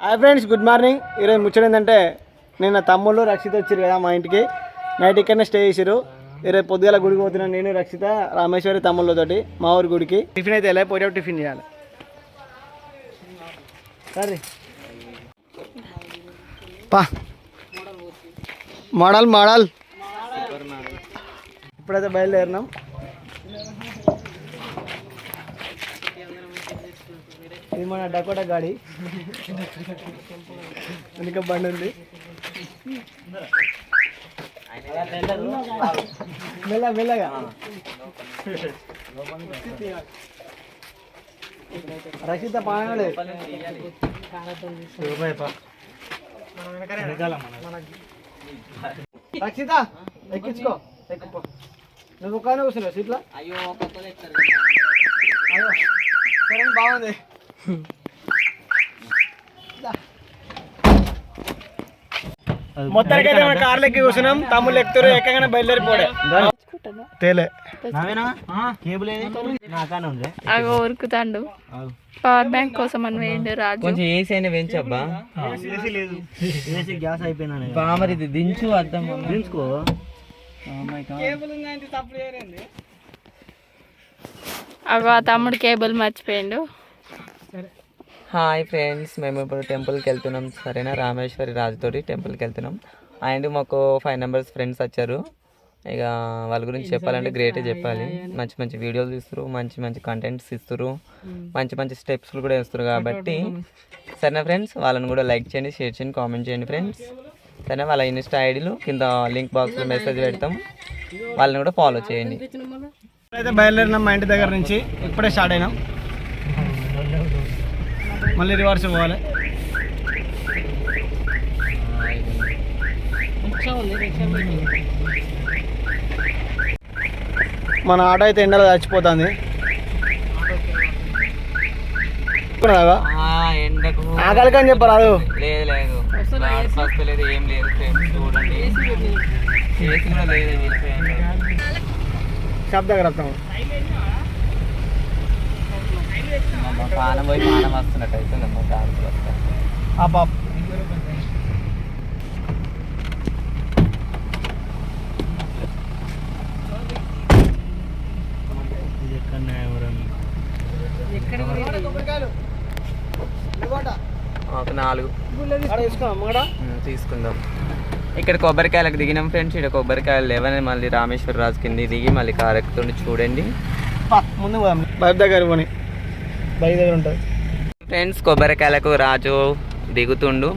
Hi friends, good morning. ఈరోజు ముచ్చట ఏంటంటే నిన్న తమ్ముళ్ళు రక్షిత వచ్చారు కదా మా ఇంటికి. నైట్ ఇక్కడనే స్టే చేసారు. ఈరోజు పొద్దుగాల గుడికి పోతున్నాను నేను, రక్షిత, రామేశ్వరి తమ్ముళ్ళతోటి మా ఊరి గుడికి. టిఫిన్ అయితే ఎలా పోయేటప్పుడు టిఫిన్ చేయాలి. సరే పా మోడల్ ఇప్పుడైతే బయలుదేరినాం. ఇది మన డకోటా గాడి, వెనుక బండి ఉంది. మెల్లగా రక్షిత పానలే రక్షిత ఎక్కించుకో, ఎక్కుపో. నువ్వు ఒక్కనే కూర్చున్నావు సీట్లో. అయ్యో సరే బాగుంది. మొత్తానికైతే మన కార్లు ఎక్కి కూర్చున్నాం. తమ్ముళ్ళు ఎక్కుతారు, ఎక్కగానే బయలుదేరిపోడే తేలే ఉరుకుతాండు. పవర్ బ్యాంక్ కోసం అని వేయండి రాజు. కొంచెం ఏసీ అయినా పెంచబ్బా, గ్యాస్ అయిపోయినా. మరి ఇది దించు, అర్థం దించుకో. అగో ఆ తమ్ముడు కేబుల్ మర్చిపోయిండు. హాయ్ ఫ్రెండ్స్, మేము ఇప్పుడు టెంపుల్కి వెళ్తున్నాం. సరేనా, రామేశ్వరి రాజుతోటి టెంపుల్కి వెళ్తున్నాం. అండ్ మాకు 5 మెంబర్స్ ఫ్రెండ్స్ వచ్చారు. ఇక వాళ్ళ గురించి చెప్పాలంటే గ్రేటే చెప్పాలి. మంచి మంచి వీడియోలు తీస్తారు, మంచి కంటెంట్స్ ఇస్తారు, మంచి స్టెప్స్లు కూడా వేస్తారు. కాబట్టి సరేనా ఫ్రెండ్స్, వాళ్ళని కూడా లైక్ చేయండి, షేర్ చేయండి, కామెంట్ చేయండి ఫ్రెండ్స్. సరే, వాళ్ళ ఇన్స్టా ఐడీలు కింద లింక్ బాక్స్లో మెసేజ్ పెడతాం, వాళ్ళని కూడా ఫాలో చేయండి. అయితే బయలుదేరినాం మా ఇంటి దగ్గర నుంచి. ఇప్పుడే స్టార్ట్ అయినాం, మళ్ళీ రివర్స్ పోవాలి. మన ఆటో అయితే ఎండలో చచ్చిపోతుంది. ఆకలికి అని చెప్పరాదు. లేదు ఏం లేదు ఫ్రెండ్స్, చూడండి ఏసీ కూడా లేదు. షాప్ దగ్గర వస్తాము. పానం పోయి పానం వస్తున్నట్టు అయితే ఒక 4 తీసుకుందాం. ఇక్కడ కొబ్బరికాయలకు దిగినాం ఫ్రెండ్స్. ఇక్కడ కొబ్బరికాయలు లేవని మళ్ళీ రామేశ్వర రాజు కింద దిగి మళ్ళీ కారు ఎక్కుతుండి చూడండి. ముందు బైక్ దగ్గర పోనీ, బైక్ దగ్గర ఉంటుంది ఫ్రెండ్స్. కొబ్బరికాయలకు రాజు దిగుతుండు.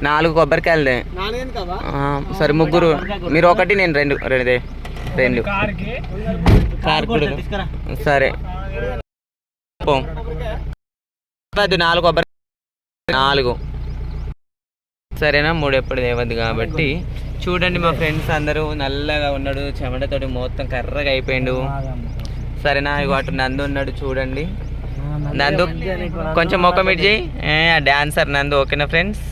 4 కొబ్బరికాయలదే. సరే, 3. మీరు 1, నేను 2 కార్ కూడా. సరే 4 కొబ్బరి 4. సరేనా, 3 ఎప్పుడు తేవద్దు కాబట్టి. చూడండి మా ఫ్రెండ్స్ అందరూ నల్లగా ఉన్నాడు, చెమటతోటి మొత్తం కర్రగా అయిపోయిండు. సరేనా, ఇగో అటు నందు ఉన్నాడు చూడండి. నందు కొంచెం ముఖం ఇటు చేయి. డాన్సర్ నందు. ఓకేనా ఫ్రెండ్స్.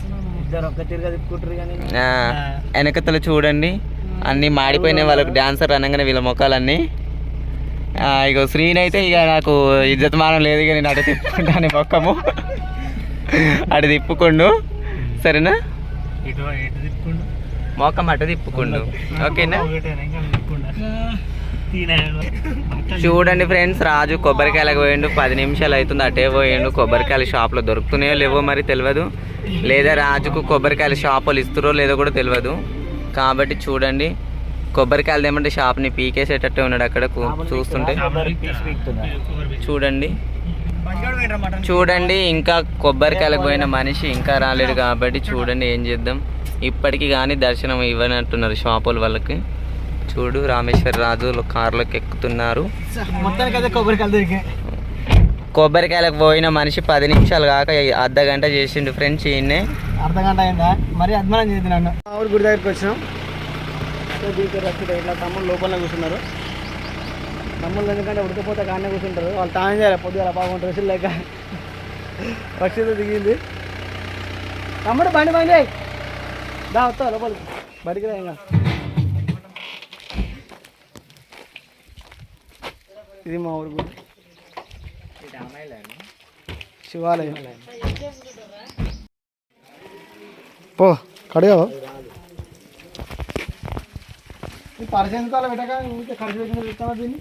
వెనకతలు చూడండి అన్నీ మాడిపోయినాయి వాళ్ళకు. డాన్సర్ అనగానే వీళ్ళ ముఖాలన్నీ. ఇక శ్రీని అయితే ఇక నాకు ఇజ్జతమానం లేదు, ఇక నేను అటు తిప్పుకుంటాను ముఖము. అటు తిప్పుకుండు. సరేనా, మొఖం అటు తిప్పుకుండు. ఓకేనా. చూడండి ఫ్రెండ్స్, రాజు కొబ్బరికాయలకు పోయిండు. 10 నిమిషాలు అవుతుంది, అటే పోయిండు. కొబ్బరికాయలు షాప్లో దొరుకుతున్నాయో లేవో మరి తెలియదు, లేదా రాజుకు కొబ్బరికాయల షాపులు ఇస్తారో లేదో కూడా తెలియదు. కాబట్టి చూడండి, కొబ్బరికాయలు ఏమంటే షాప్ని పీకేసేటట్టే ఉన్నాడు అక్కడ చూస్తుంటే. చూడండి ఇంకా కొబ్బరికాయలకు పోయిన మనిషి ఇంకా రాలేడు. కాబట్టి చూడండి ఏం చేద్దాం. ఇప్పటికీ కానీ దర్శనం ఇవ్వనంటున్నారు షాపుల వాళ్ళకి. చూడు, రామేశ్వర రాజు కార్లోకి ఎక్కుతున్నారు. కొబ్బరికాయలకు పోయిన మనిషి 10 నిమిషాలు కాక అర్ధగంట చేసిండు ఫ్రెండ్స్. ఈయన్నే అర్ధగంట అయిందా మరి? అద్మానం చేస్తున్నాను. గుడి దగ్గరికి వచ్చినాం. ఇట్లా తమ్ముళ్ళు లోపల కూర్చున్నారు. తమ్ముళ్ళు ఎందుకంటే ఉడకపోతే కానే కూర్చుంటారు. వాళ్ళు తానే చేయాలి పొద్దుగా పాపం డ్రెస్సులు లేక. రక్షిత దిగింది. తమ్ముడు బండి దా వస్తా లోపలికి, బడికి రా. ఇంకా ఇది మా ఊరు గుడి, శివాలయం. పో కడిగావు పరిచయం కాలం పెట్టక ఇంకా ఖర్చు పెట్టిన చెప్తావా దీన్ని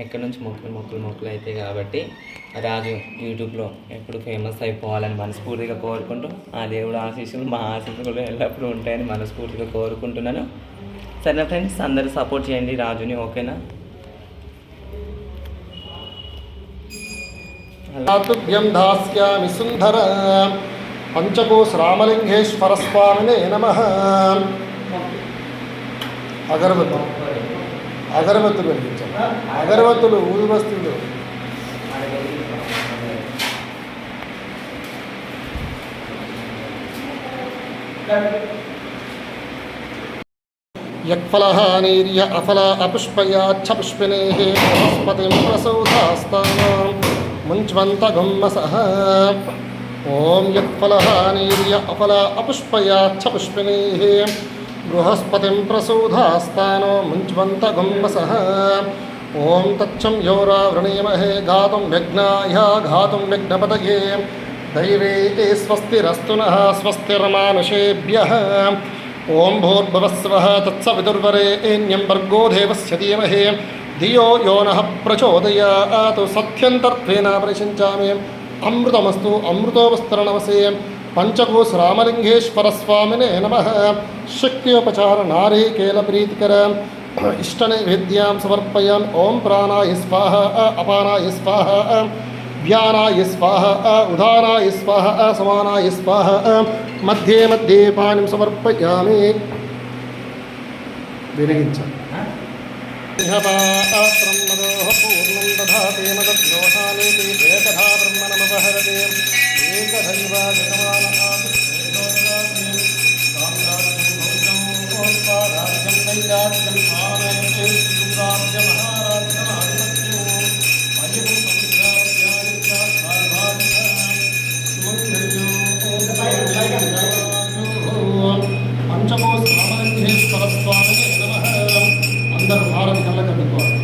ఎక్కడి నుంచి మొక్కులు అవుతాయి కాబట్టి రాజు యూట్యూబ్లో ఎప్పుడు ఫేమస్ అయిపోవాలని మనస్ఫూర్తిగా కోరుకుంటూ ఆ దేవుడు ఆశీస్సులు మా ఆశీస్సులు ఎల్లప్పుడూ ఉంటాయని మనస్ఫూర్తిగా కోరుకుంటున్నాను. సరేనా ఫ్రెండ్స్, అందరూ సపోర్ట్ చేయండి రాజుని, ఓకేనా? తుభ్యం దాస్యామి సుందర పంచకోశ రామలింగేశ్వర స్వామినే నమః. అగరబత్తులు వెలిగించాలి. అగరబత్తులు ఊదుబస్తులు యక్ఫలహానీర్య అఫల అపుష్పయాచ్చ పుష్పినేః బృహస్పతిం ప్రసౌధాస్తానాం ముంచ్వంతగుమ్మసః. ఓం యక్ఫలహానీర్య అఫల అపుష్పయాచ్చ పుష్పినేః బృహస్పతిం ప్రసౌధాస్తానో ముంచ్వంతగుమ్మసః. ఓం తచ్చం యోరావృణీమహే గాతుం విఘ్నాయ గాతుం విఘ్నపతయే దైవే స్వస్తిరస్తు నః స్వస్తిర్మానుషేభ్యః. ఓం భూర్భువస్వః తత్సవితుర్వరేణ్యం భర్గో దేవస్య ధీమహి ధియో యో నః ప్రచోదయాత్. సత్యంతర్త్వేన ప్రశంచామి. అమృతమస్తు అమృతోపస్తరణమసే. పంచకోశ రామలింగేశ్వర స్వామినే నమః. శక్త్యోపచార నారీకేల ప్రీతికర ఇష్టనైవేద్యాం సమర్పయామి. ఓం ప్రాణాయ స్వాహ, అపానాయ స్వాహ, వ్యానాయ స్వాహ, ఉదానాయ స్వాహ, సమానాయ స్వాహ. మధ్యే మధ్యే పాణిం సమర్పయామి. వెలిగించాలి. పూర్ణం దధాతే మదద్యోషానేతి ఏకధా బ్రహ్మణమపహరతే ఏకధైవ జగమాన రాజ్యం నైరాజ్యం ఆనయతే సురాజ్య మహారాజ్యం ఆధిపత్యం అయం పంచకోశ రామలింగేశ్వర స్వామినే నమః. అందరూ భారత కళ్ళ కట్టుకోవాలి.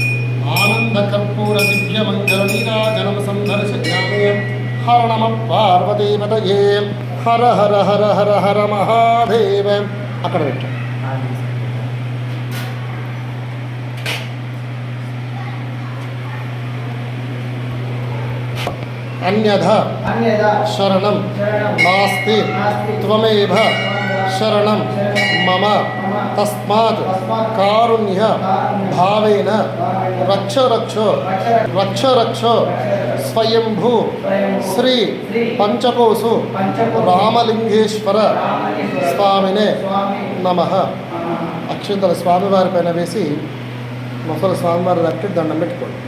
ఆనంద కర్పూర దివ్య మంగళ నీరాజనం సందర్శయామి. హర నమ పార్వతీపతయే. హర హర హర హర హర మహాదేవ. అక్కడ పెట్టాం. అన్యథా శరణం నాస్తి త్వమేవ శరణం మమ తస్మాత్ కారుణ్య భావేన రక్ష రక్ష రక్ష రక్ష స్వయంభూ శ్రీ పంచకోశు రామలింగేశ్వర స్వామినే నమః. అక్షంతల స్వామివారి పైన వేసి ముసలి స్వామివారి దగ్గర దండం పెట్టుకోండి.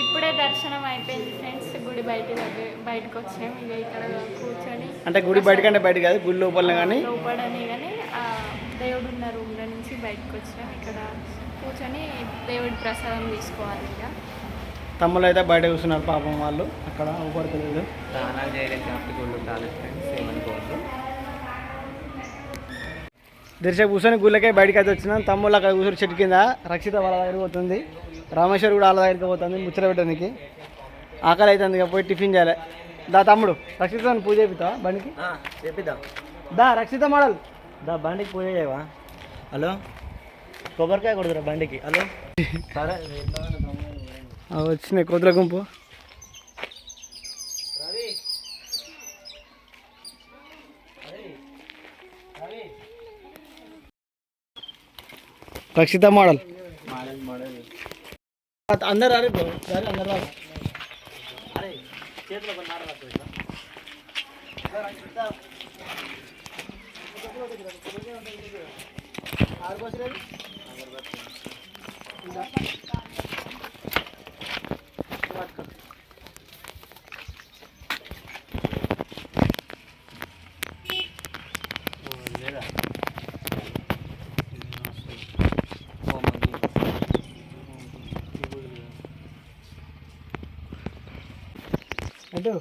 ఇప్పుడే దర్శనం అయిపోయింది ఫ్రెండ్స్. గుడి బయటకు వచ్చాం. ఇక ఇక్కడ కూర్చొని, అంటే గుడి బయటకంటే బయట కాదు, గుడి లోపలనే కానీ లోపడని కానీ దేవుడు ఉన్న రూమ్లో నుంచి బయటకు వచ్చాం. ఇక్కడ కూర్చొని దేవుడి ప్రసాదం తీసుకోవాలి. ఇక తమ్ముళ్ళు అయితే బయట కూర్చున్నారు పాపం, వాళ్ళు అక్కడ ఊపడతలేదు. స్నానాలు చేయలేదు గుళ్ళు కాలేదు ఫ్రెండ్స్, ఏమనుకోవద్దు. దర్శ కూర్చొని గుళ్ళకే బయటకి అయితే వచ్చినాం. తమ్ముళ్ళు అక్కడ కూర్చొని చెట్టు కింద రక్షిత వాళ్ళ దగ్గర పోతుంది. రామేశ్వర్ కూడా వాళ్ళ దగ్గరికి పోతుంది ముచ్చట పెట్టడానికి. ఆకలి అవుతుంది, ఇక పోయి టిఫిన్ చేయాలి. దా తమ్ముడు, రక్షిత పూజ చేపిస్తావా బండికి? చెప్పిద్దాం. దా రక్షిత మోడల్ దా బండికి పూజ చేయవా? హలో కొబ్బరికాయ కొడుతురా బండికి. హలో వచ్చినాయి కోతుల గుంపు. రక్షిత మోడల్ అందరు రారు బ్రో, అందరు రారు. అరే చేతిలో కొన్ని మాట అంటే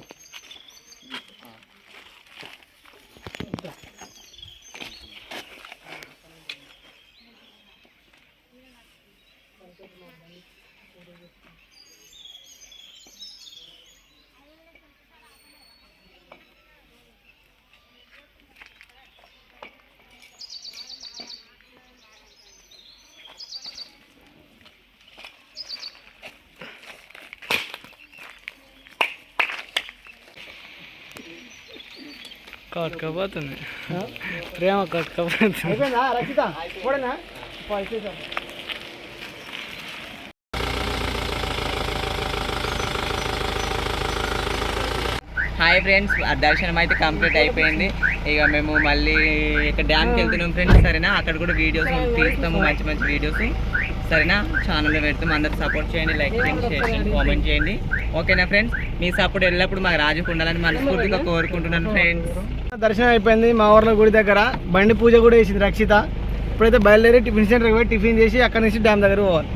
కట్టుకోపోతుంది ప్రేమ కట్టుకోపోతుంది. అయిపోయిందా రక్షిత కూడానా? హాయ్ ఫ్రెండ్స్, దర్శనం అయితే కంప్లీట్ అయిపోయింది. ఇక మేము మళ్ళీ ఇక్కడ డ్యామ్కి వెళ్తున్నాం ఫ్రెండ్స్. సరేనా, అక్కడ కూడా వీడియోస్ తీస్తాము, మంచి మంచి వీడియోస్. సరేనా, ఛానల్లో పెడతాం. అందరూ సపోర్ట్ చేయండి, లైక్ చేయండి, షేర్ చేయండి, కామెంట్ చేయండి. ఓకేనా ఫ్రెండ్స్? మీ సపోర్ట్ ఎల్లప్పుడు మాకు రాజుకు ఉండాలని మనస్ఫూర్తిగా కోరుకుంటున్నాను ఫ్రెండ్స్. దర్శనం అయిపోయింది మా ఊర్లో గుడి దగ్గర. బండి పూజ కూడా చేసింది రక్షిత. ఇప్పుడైతే బయలుదేరి టిఫిన్ సెంటర్కి పోయి టిఫిన్ చేసి అక్కడ నుంచి డ్యామ్ దగ్గర పోవాలి.